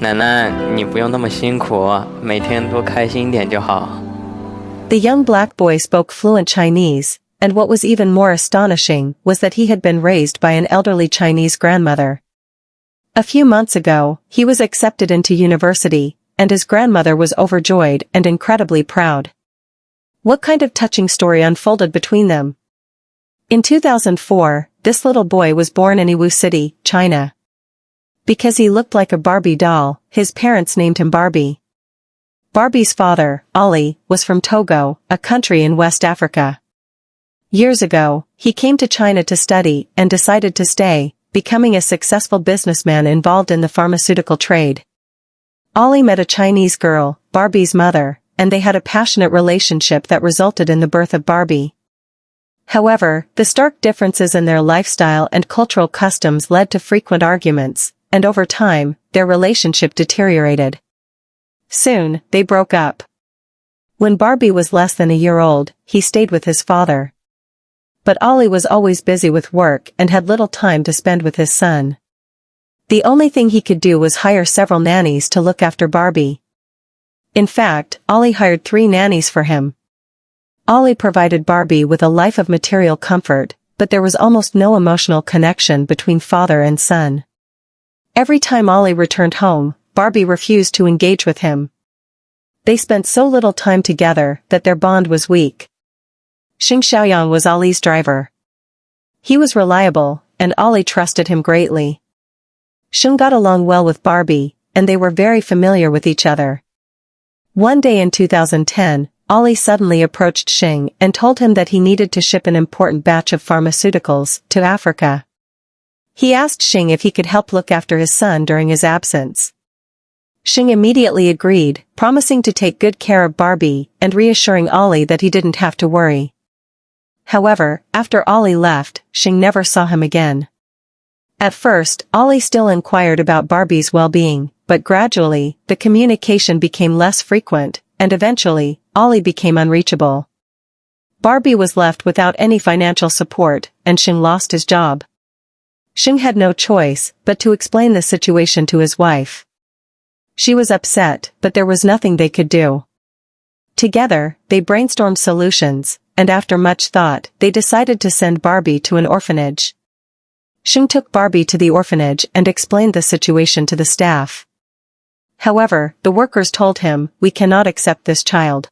奶奶，你不用那么辛苦，每天多开心一点就好。The young black boy spoke fluent Chinese, and what was even more astonishing was that he had been raised by an elderly Chinese grandmother. A few months ago, he was accepted into university, and his grandmother was overjoyed and incredibly proud. What kind of touching story unfolded between them? In 2004, this little boy was born in Yiwu City, China. Because he looked like a Barbie doll, his parents named him Barbie. Barbie's father, Ali, was from Togo, a country in West Africa. Years ago, he came to China to study and decided to stay, becoming a successful businessman involved in the pharmaceutical trade. Ali met a Chinese girl, Barbie's mother, and they had a passionate relationship that resulted in the birth of Barbie. However, the stark differences in their lifestyle and cultural customs led to frequent arguments, and over time, their relationship deteriorated. Soon, they broke up. When Barbie was less than a year old, he stayed with his father. But Ali was always busy with work and had little time to spend with his son. The only thing he could do was hire several nannies to look after Barbie. In fact, Ali hired 3 nannies for him. Ali provided Barbie with a life of material comfort, but there was almost no emotional connection between father and son. Every time Ali returned home, Barbie refused to engage with him. They spent so little time together that their bond was weak. Xing Xiaoyang was Ali's driver. He was reliable, and Ali trusted him greatly. Xing got along well with Barbie, and they were very familiar with each other. One day in 2010, Ali suddenly approached Xing and told him that he needed to ship an important batch of pharmaceuticals to Africa. He asked Xing if he could help look after his son during his absence. Xing immediately agreed, promising to take good care of Barbie and reassuring Ali that he didn't have to worry. However, after Ali left, Xing never saw him again. At first, Ali still inquired about Barbie's well-being, but gradually, the communication became less frequent, and eventually, Ali became unreachable. Barbie was left without any financial support, and Xing lost his job. Xing had no choice but to explain the situation to his wife. She was upset, but there was nothing they could do. Together, they brainstormed solutions, and after much thought, they decided to send Barbie to an orphanage. Xing took Barbie to the orphanage and explained the situation to the staff. However, the workers told him, "We cannot accept this child."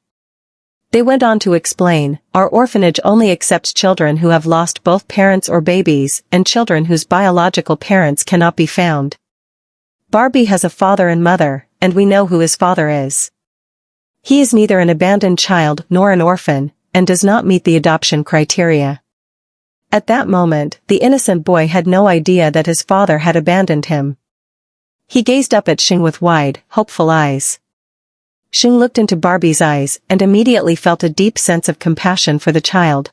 They went on to explain, "Our orphanage only accepts children who have lost both parents or babies and children whose biological parents cannot be found. Barbie has a father and mother, and we know who his father is. He is neither an abandoned child nor an orphan, and does not meet the adoption criteria." At that moment, the innocent boy had no idea that his father had abandoned him. He gazed up at Xing with wide, hopeful eyes. Xing looked into Barbie's eyes and immediately felt a deep sense of compassion for the child.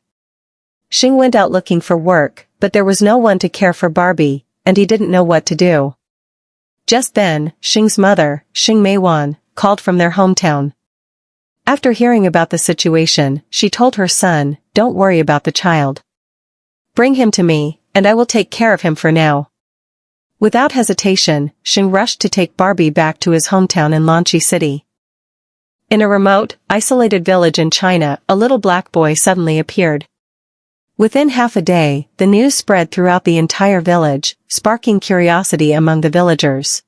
Xing went out looking for work, but there was no one to care for Barbie, and he didn't know what to do. Just then, Xing's mother, Xing Meiwan, called from their hometown. After hearing about the situation, she told her son, "Don't worry about the child. Bring him to me, and I will take care of him for now." Without hesitation, Xing rushed to take Barbie back to his hometown in Lanchi City. In a remote, isolated village in China, a little black boy suddenly appeared. Within half a day, the news spread throughout the entire village, sparking curiosity among the villagers.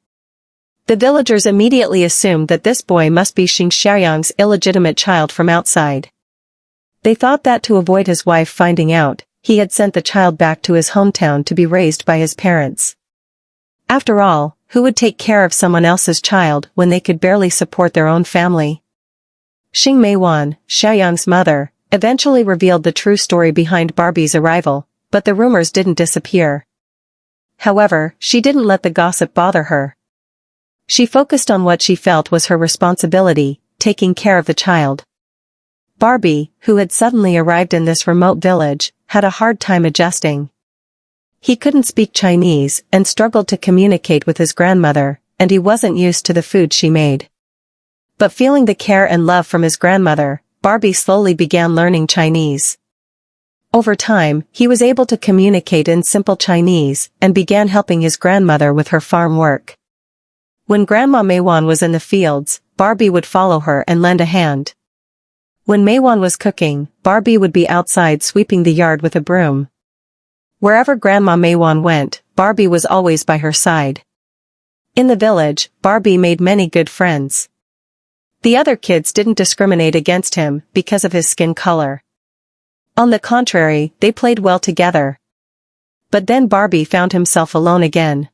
The villagers immediately assumed that this boy must be Xing Xiaoyang's illegitimate child from outside. They thought that to avoid his wife finding out, he had sent the child back to his hometown to be raised by his parents. After all, who would take care of someone else's child when they could barely support their own family? Xing Meiwan, Xiaoyang's mother, eventually revealed the true story behind Barbie's arrival, but the rumors didn't disappear. However, she didn't let the gossip bother her. She focused on what she felt was her responsibility, taking care of the child. Barbie, who had suddenly arrived in this remote village, had a hard time adjusting. He couldn't speak Chinese and struggled to communicate with his grandmother, and he wasn't used to the food she made. But feeling the care and love from his grandmother, Barbie slowly began learning Chinese. Over time, he was able to communicate in simple Chinese and began helping his grandmother with her farm work. When Grandma Maywan was in the fields, Barbie would follow her and lend a hand. When Maywan was cooking, Barbie would be outside sweeping the yard with a broom. Wherever Grandma Maywan went, Barbie was always by her side. In the village, Barbie made many good friends. The other kids didn't discriminate against him because of his skin color. On the contrary, they played well together. But then Barbie found himself alone again.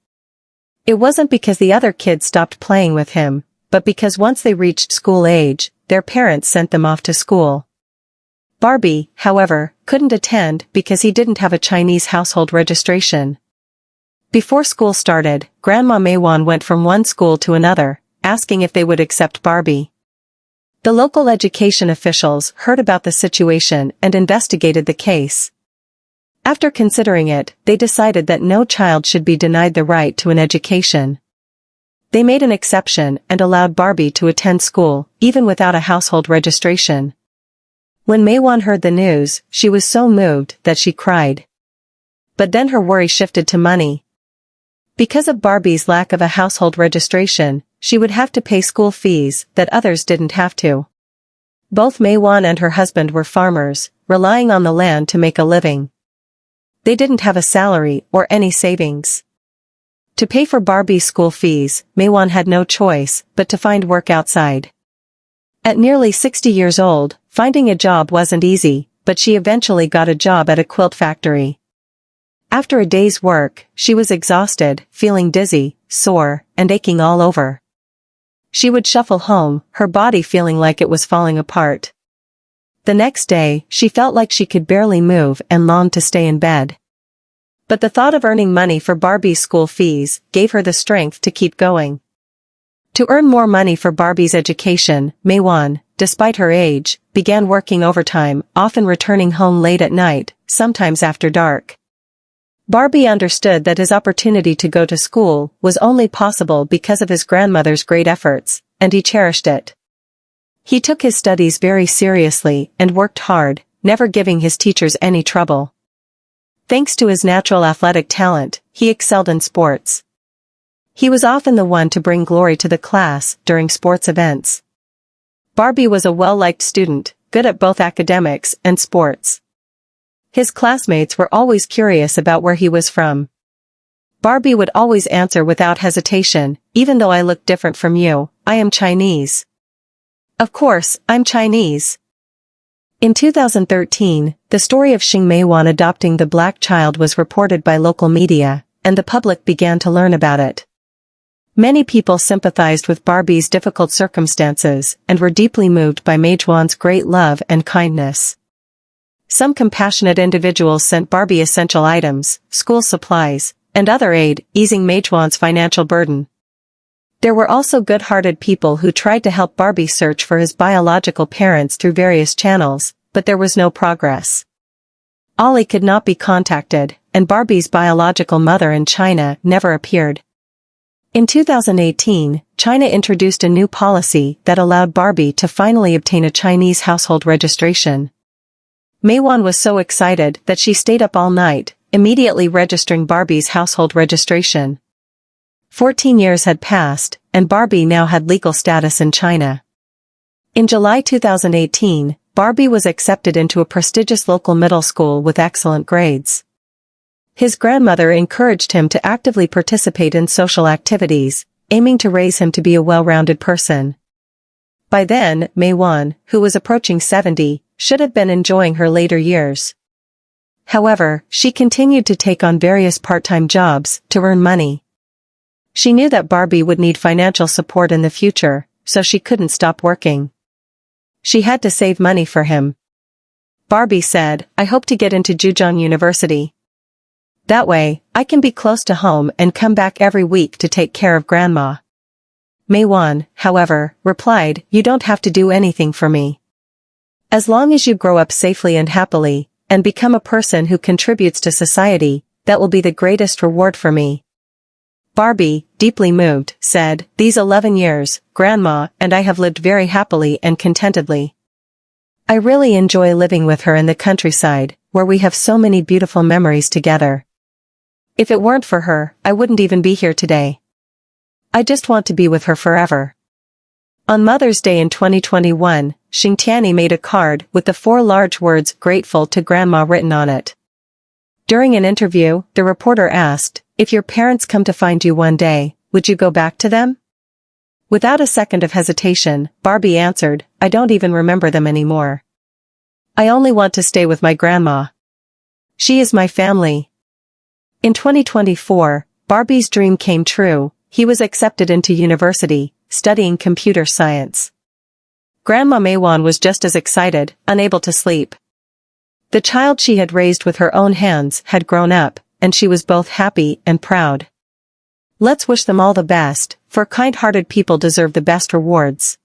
It wasn't because the other kids stopped playing with him, but because once they reached school age, their parents sent them off to school. Barbie, however, couldn't attend because he didn't have a Chinese household registration. Before school started, Grandma Maywan went from one school to another, asking if they would accept Barbie. The local education officials heard about the situation and investigated the case. After considering it, they decided that no child should be denied the right to an education. They made an exception and allowed Barbie to attend school, even without a household registration. When Maywan heard the news, she was so moved that she cried. But then her worry shifted to money. Because of Barbie's lack of a household registration, she would have to pay school fees that others didn't have to. Both Maywan and her husband were farmers, relying on the land to make a living. They didn't have a salary or any savings. To pay for Barbie's school fees, Maywan had no choice but to find work outside. At nearly 60 years old, finding a job wasn't easy, but she eventually got a job at a quilt factory. After a day's work, she was exhausted, feeling dizzy, sore, and aching all over. She would shuffle home, her body feeling like it was falling apart. The next day, she felt like she could barely move and longed to stay in bed. But the thought of earning money for Barbie's school fees gave her the strength to keep going. To earn more money for Barbie's education, Maywan, despite her age, began working overtime, often returning home late at night, sometimes after dark. Barbie understood that his opportunity to go to school was only possible because of his grandmother's great efforts, and he cherished it. He took his studies very seriously and worked hard, never giving his teachers any trouble. Thanks to his natural athletic talent, he excelled in sports. He was often the one to bring glory to the class during sports events. Barbie was a well-liked student, good at both academics and sports. His classmates were always curious about where he was from. Barbie would always answer without hesitation, "Even though I look different from you, I am Chinese." "Of course, I'm Chinese." In 2013, the story of Xing Maywan adopting the black child was reported by local media, and the public began to learn about it. Many people sympathized with Barbie's difficult circumstances and were deeply moved by Maywan's great love and kindness. Some compassionate individuals sent Barbie essential items, school supplies, and other aid, easing Maywan's financial burden. There were also good-hearted people who tried to help Barbie search for his biological parents through various channels, but there was no progress. Ollie could not be contacted, and Barbie's biological mother in China never appeared. In 2018, China introduced a new policy that allowed Barbie to finally obtain a Chinese household registration. Maywan was so excited that she stayed up all night, immediately registering Barbie's household registration. 14 years had passed, and Barbie now had legal status in China. In July 2018, Barbie was accepted into a prestigious local middle school with excellent grades. His grandmother encouraged him to actively participate in social activities, aiming to raise him to be a well-rounded person. By then, Maywan, who was approaching 70, should have been enjoying her later years. However, she continued to take on various part-time jobs to earn money. She knew that Barbie would need financial support in the future, so she couldn't stop working. She had to save money for him. Barbie said, "I hope to get into Zhejiang University. That way, I can be close to home and come back every week to take care of Grandma." Maywan, however, replied, "You don't have to do anything for me. As long as you grow up safely and happily, and become a person who contributes to society, that will be the greatest reward for me." Barbie, deeply moved, said, "These 11 years, Grandma and I have lived very happily and contentedly. I really enjoy living with her in the countryside, where we have so many beautiful memories together. If it weren't for her, I wouldn't even be here today. I just want to be with her forever. On Mother's Day in 2021, Xingtiani made a card with the 4 large words "Grateful to Grandma" written on it. During an interview, the reporter asked, "If your parents come to find you one day, would you go back to them?" Without a second of hesitation, Barbie answered, "I don't even remember them anymore. I only want to stay with my grandma. She is my family." In 2024, Barbie's dream came true. He was accepted into university, studying computer science. Grandma Maywan was just as excited, unable to sleep. The child she had raised with her own hands had grown up, and she was both happy and proud. Let's wish them all the best, for kind-hearted people deserve the best rewards.